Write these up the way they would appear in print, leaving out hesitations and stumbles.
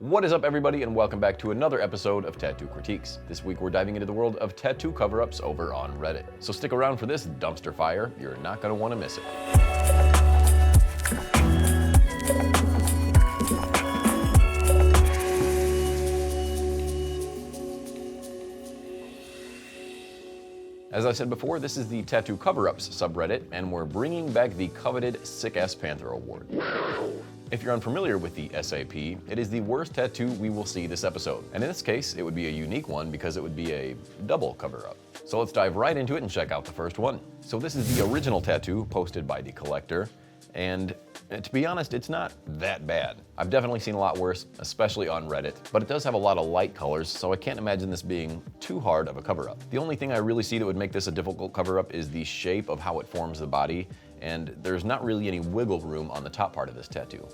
What is up, everybody, and welcome back to another episode of Tattoo Critiques. This week we're diving into the world of tattoo cover-ups over on Reddit. So stick around for this dumpster fire. You're not going to want to miss it. As I said before, this is the Tattoo Cover-Ups subreddit, and we're bringing back the coveted Sick-Ass Panther award. If you're unfamiliar with the SAP, it is the worst tattoo we will see this episode. And in this case, it would be a unique one because it would be a double cover-up. So let's dive right into it and check out the first one. So this is the original tattoo posted by the collector, and to be honest, it's not that bad. I've definitely seen a lot worse, especially on Reddit, but it does have a lot of light colors, so I can't imagine this being too hard of a cover-up. The only thing I really see that would make this a difficult cover-up is the shape of how it forms the body, and there's not really any wiggle room on the top part of this tattoo.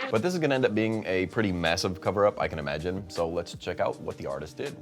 But this is gonna end up being a pretty massive cover-up, I can imagine, so let's check out what the artist did.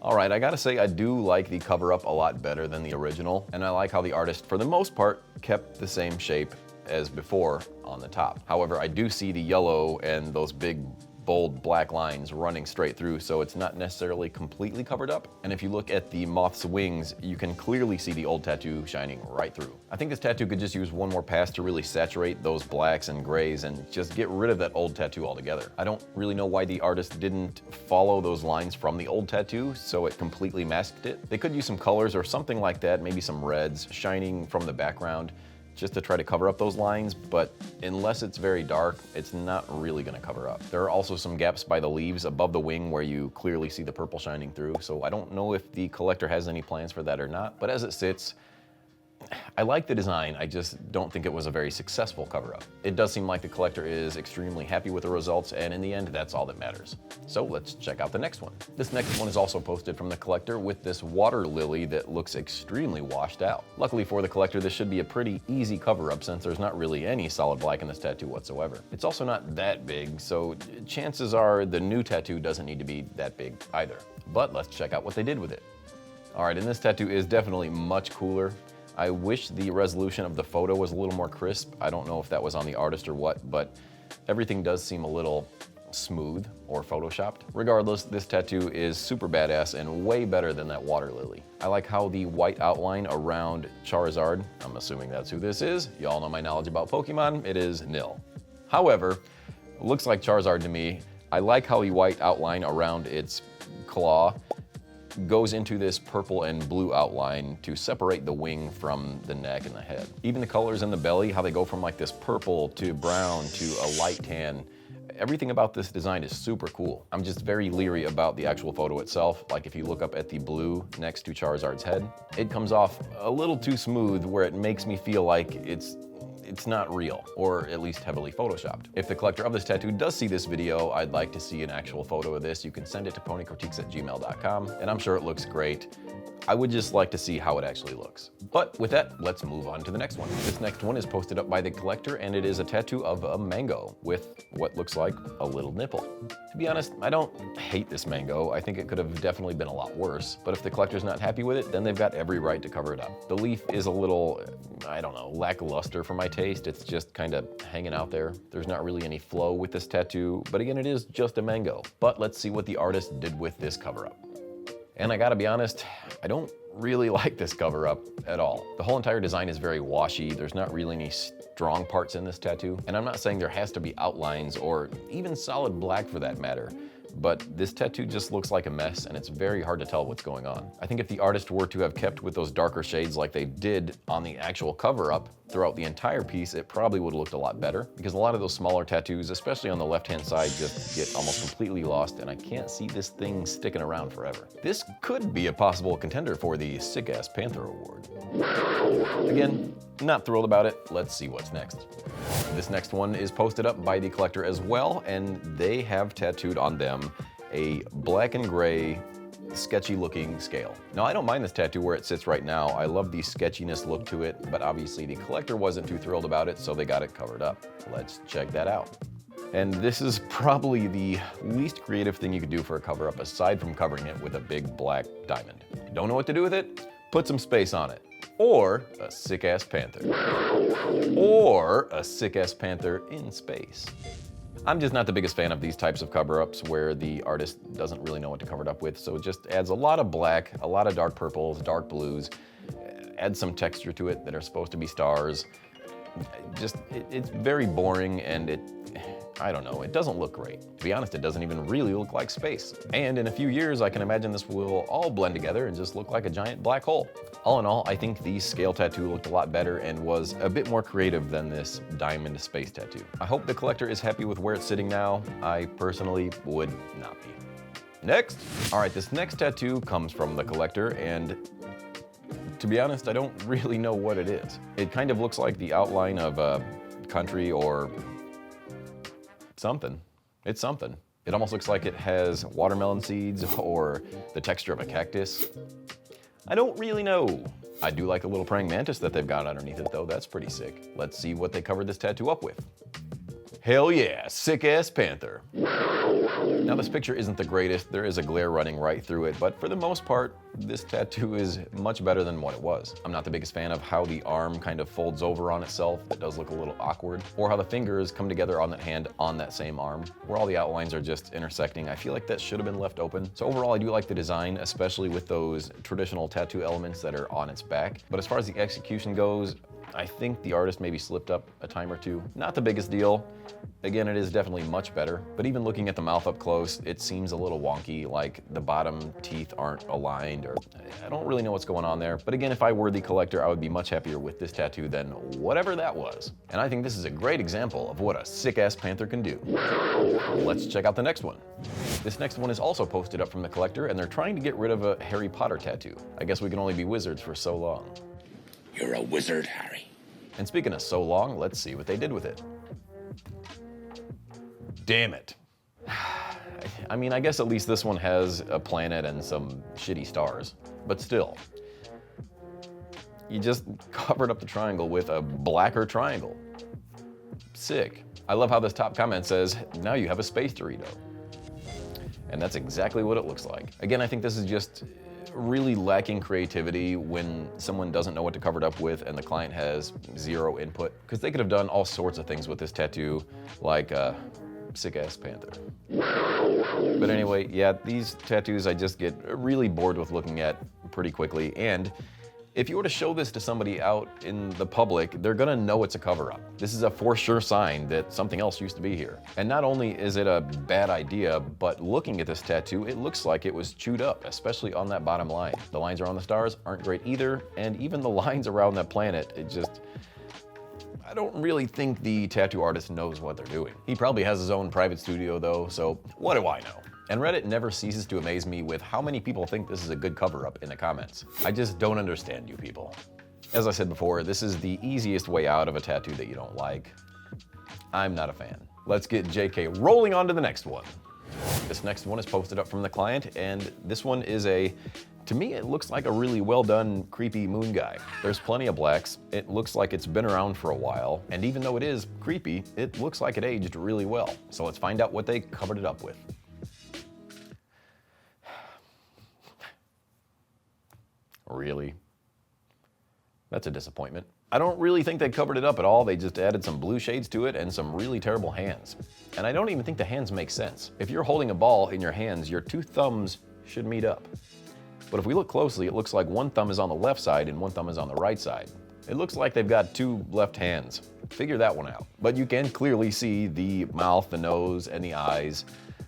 All right, I gotta say I do like the cover-up a lot better than the original, and I like how the artist, for the most part, kept the same shape as before on the top. However, I do see the yellow and those big, bold black lines running straight through, so it's not necessarily completely covered up. And if you look at the Moth's wings, you can clearly see the old tattoo shining right through. I think this tattoo could just use one more pass to really saturate those blacks and grays and just get rid of that old tattoo altogether. I don't really know why the artist didn't follow those lines from the old tattoo, so it completely masked it. They could use some colors or something like that, maybe some reds shining from the background, just to try to cover up those lines, but unless it's very dark, it's not really gonna cover up. There are also some gaps by the leaves above the wing where you clearly see the purple shining through, so I don't know if the collector has any plans for that or not, but as it sits, I like the design, I just don't think it was a very successful cover-up. It does seem like the collector is extremely happy with the results, and in the end, that's all that matters. So let's check out the next one. This next one is also posted from the collector with this water lily that looks extremely washed out. Luckily for the collector, this should be a pretty easy cover-up since there's not really any solid black in this tattoo whatsoever. It's also not that big, so chances are the new tattoo doesn't need to be that big either. But let's check out what they did with it. All right, and this tattoo is definitely much cooler. I wish the resolution of the photo was a little more crisp. I don't know if that was on the artist or what, but everything does seem a little smooth or photoshopped. Regardless, this tattoo is super badass and way better than that water lily. I like how the white outline around Charizard, I'm assuming that's who this is. Y'all know my knowledge about Pokemon, it is nil. However, it looks like Charizard to me. I like how the white outline around its claw goes into this purple and blue outline to separate the wing from the neck and the head. Even the colors in the belly, how they go from like this purple to brown to a light tan, everything about this design is super cool. I'm just very leery about the actual photo itself. Like if you look up at the blue next to Charizard's head, it comes off a little too smooth where it makes me feel like it's not real, or at least heavily photoshopped. If the collector of this tattoo does see this video, I'd like to see an actual photo of this. You can send it to ponycritiques@gmail.com, and I'm sure it looks great. I would just like to see how it actually looks. But with that, let's move on to the next one. This next one is posted up by the collector, and it is a tattoo of a mango with what looks like a little nipple. To be honest, I don't hate this mango. I think it could have definitely been a lot worse, but if the collector's not happy with it, then they've got every right to cover it up. The leaf is a little, I don't know, lackluster for my taste. It's just kind of hanging out there. There's not really any flow with this tattoo, but again, it is just a mango. But let's see what the artist did with this cover-up. And I gotta be honest, I don't really like this cover-up at all. The whole entire design is very washy. There's not really any strong parts in this tattoo. And I'm not saying there has to be outlines or even solid black for that matter, but this tattoo just looks like a mess and it's very hard to tell what's going on. I think if the artist were to have kept with those darker shades like they did on the actual cover-up throughout the entire piece, it probably would have looked a lot better, because a lot of those smaller tattoos, especially on the left-hand side, just get almost completely lost, and I can't see this thing sticking around forever. This could be a possible contender for the Sick-Ass Panther award. Again, not thrilled about it. Let's see what's next. This next one is posted up by the collector as well, and they have tattooed on them a black and gray sketchy looking scale. Now, I don't mind this tattoo where it sits right now. I love the sketchiness look to it, but obviously the collector wasn't too thrilled about it, so they got it covered up. Let's check that out. And this is probably the least creative thing you could do for a cover-up aside from covering it with a big black diamond. Don't know what to do with it? Put some space on it. Or a sick-ass panther. Or a sick-ass panther in space. I'm just not the biggest fan of these types of cover-ups where the artist doesn't really know what to cover it up with, so it just adds a lot of black, a lot of dark purples, dark blues, adds some texture to it that are supposed to be stars. It's very boring, and I don't know, it doesn't look great. To be honest, it doesn't even really look like space. And in a few years, I can imagine this will all blend together and just look like a giant black hole. All in all, I think the scale tattoo looked a lot better and was a bit more creative than this diamond space tattoo. I hope the collector is happy with where it's sitting now. I personally would not be. Next. All right, this next tattoo comes from the collector, and to be honest, I don't really know what it is. It kind of looks like the outline of a country or something. It's something. It almost looks like it has watermelon seeds or the texture of a cactus. I don't really know. I do like a little praying mantis that they've got underneath it though. That's pretty sick. Let's see what they covered this tattoo up with. Hell yeah, sick ass panther. Now this picture isn't the greatest, there is a glare running right through it, but for the most part, this tattoo is much better than what it was. I'm not the biggest fan of how the arm kind of folds over on itself. It does look a little awkward. Or how the fingers come together on that hand on that same arm, where all the outlines are just intersecting. I feel like that should have been left open. So overall, I do like the design, especially with those traditional tattoo elements that are on its back. But as far as the execution goes, I think the artist maybe slipped up a time or two. Not the biggest deal. Again, it is definitely much better, but even looking at the mouth up close, it seems a little wonky, like the bottom teeth aren't aligned, or I don't really know what's going on there. But again, if I were the collector, I would be much happier with this tattoo than whatever that was. And I think this is a great example of what a sick-ass panther can do. Let's check out the next one. This next one is also posted up from the collector, and they're trying to get rid of a Harry Potter tattoo. I guess we can only be wizards for so long. You're a wizard, Harry. And speaking of so long, let's see what they did with it. Damn it. I mean, I guess at least this one has a planet and some shitty stars, but still. You just covered up the triangle with a blacker triangle. Sick. I love how this top comment says, now you have a space Dorito. And that's exactly what it looks like. Again, I think this is just really lacking creativity when someone doesn't know what to cover it up with and the client has zero input. Because they could have done all sorts of things with this tattoo, like a sick-ass panther. But anyway, yeah, these tattoos I just get really bored with looking at pretty quickly. And if you were to show this to somebody out in the public, they're gonna know it's a cover-up. This is a for sure sign that something else used to be here. And not only is it a bad idea, but looking at this tattoo, it looks like it was chewed up, especially on that bottom line. The lines around the stars aren't great either, and even the lines around that planet, I don't really think the tattoo artist knows what they're doing. He probably has his own private studio though, so what do I know? And Reddit never ceases to amaze me with how many people think this is a good cover-up in the comments. I just don't understand you people. As I said before, this is the easiest way out of a tattoo that you don't like. I'm not a fan. Let's get JK rolling on to the next one. This next one is posted up from the client, and this one is to me, it looks like a really well done, creepy moon guy. There's plenty of blacks. It looks like it's been around for a while. And even though it is creepy, it looks like it aged really well. So let's find out what they covered it up with. Really? That's a disappointment. I don't really think they covered it up at all. They just added some blue shades to it and some really terrible hands. And I don't even think the hands make sense. If you're holding a ball in your hands, your two thumbs should meet up. But if we look closely, it looks like one thumb is on the left side and one thumb is on the right side. It looks like they've got two left hands. Figure that one out. But you can clearly see the mouth, the nose, and the eyes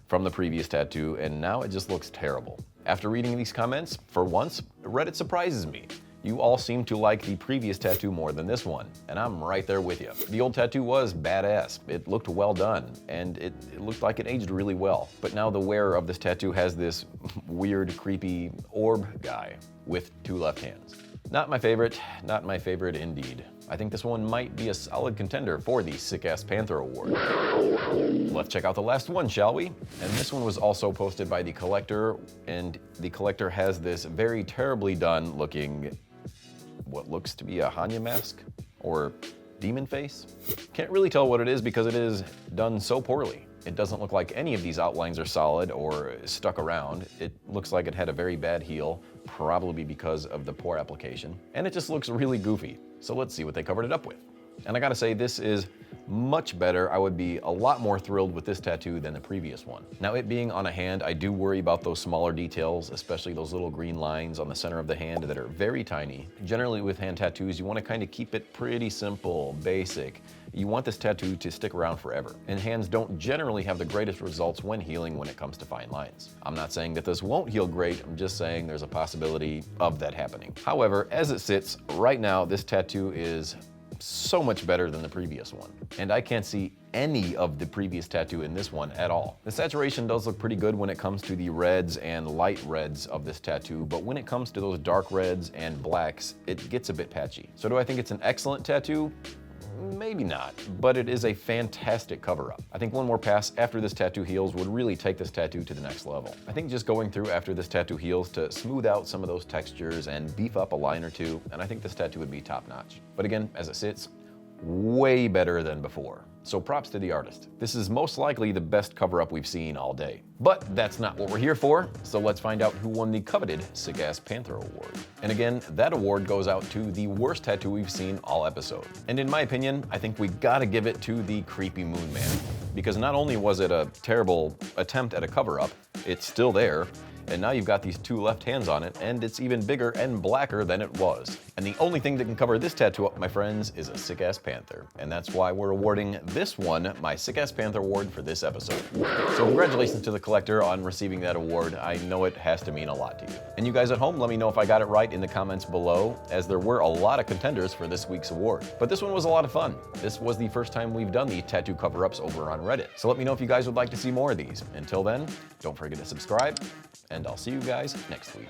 from the previous tattoo, and now it just looks terrible. After reading these comments, for once, Reddit surprises me. You all seem to like the previous tattoo more than this one, and I'm right there with you. The old tattoo was badass. It looked well done, and it looked like it aged really well. But now the wearer of this tattoo has this weird, creepy orb guy with two left hands. Not my favorite indeed. I think this one might be a solid contender for the Sick-Ass Panther Award. Let's check out the last one, shall we? And this one was also posted by the collector, and the collector has this very terribly done looking, what looks to be a Hanya mask or demon face. Can't really tell what it is because it is done so poorly. It doesn't look like any of these outlines are solid or stuck around. It looks like it had a very bad heel, probably because of the poor application. And it just looks really goofy. So let's see what they covered it up with. And I gotta say, this is much better. I would be a lot more thrilled with this tattoo than the previous one. Now, it being on a hand, I do worry about those smaller details, especially those little green lines on the center of the hand that are very tiny. Generally with hand tattoos, you want to kind of keep it pretty simple, basic. You want this tattoo to stick around forever. And hands don't generally have the greatest results when healing when it comes to fine lines. I'm not saying that this won't heal great, I'm just saying there's a possibility of that happening. However, as it sits right now, this tattoo is so much better than the previous one. And I can't see any of the previous tattoo in this one at all. The saturation does look pretty good when it comes to the reds and light reds of this tattoo, but when it comes to those dark reds and blacks, it gets a bit patchy. So do I think it's an excellent tattoo? Maybe not, but it is a fantastic cover-up. I think one more pass after this tattoo heals would really take this tattoo to the next level. I think just going through after this tattoo heals to smooth out some of those textures and beef up a line or two, and I think this tattoo would be top-notch. But again, as it sits, way better than before. So props to the artist. This is most likely the best cover-up we've seen all day. But that's not what we're here for, so let's find out who won the coveted Sick Ass Panther Award. And again, that award goes out to the worst tattoo we've seen all episode. And in my opinion, I think we gotta give it to the Creepy Moon Man. Because not only was it a terrible attempt at a cover-up, it's still there, and now you've got these two left hands on it, and it's even bigger and blacker than it was. And the only thing that can cover this tattoo up, my friends, is a sick-ass panther. And that's why we're awarding this one my Sick-Ass Panther Award for this episode. So congratulations to the collector on receiving that award. I know it has to mean a lot to you. And you guys at home, let me know if I got it right in the comments below, as there were a lot of contenders for this week's award. But this one was a lot of fun. This was the first time we've done the tattoo cover-ups over on Reddit. So let me know if you guys would like to see more of these. Until then, don't forget to subscribe, and I'll see you guys next week.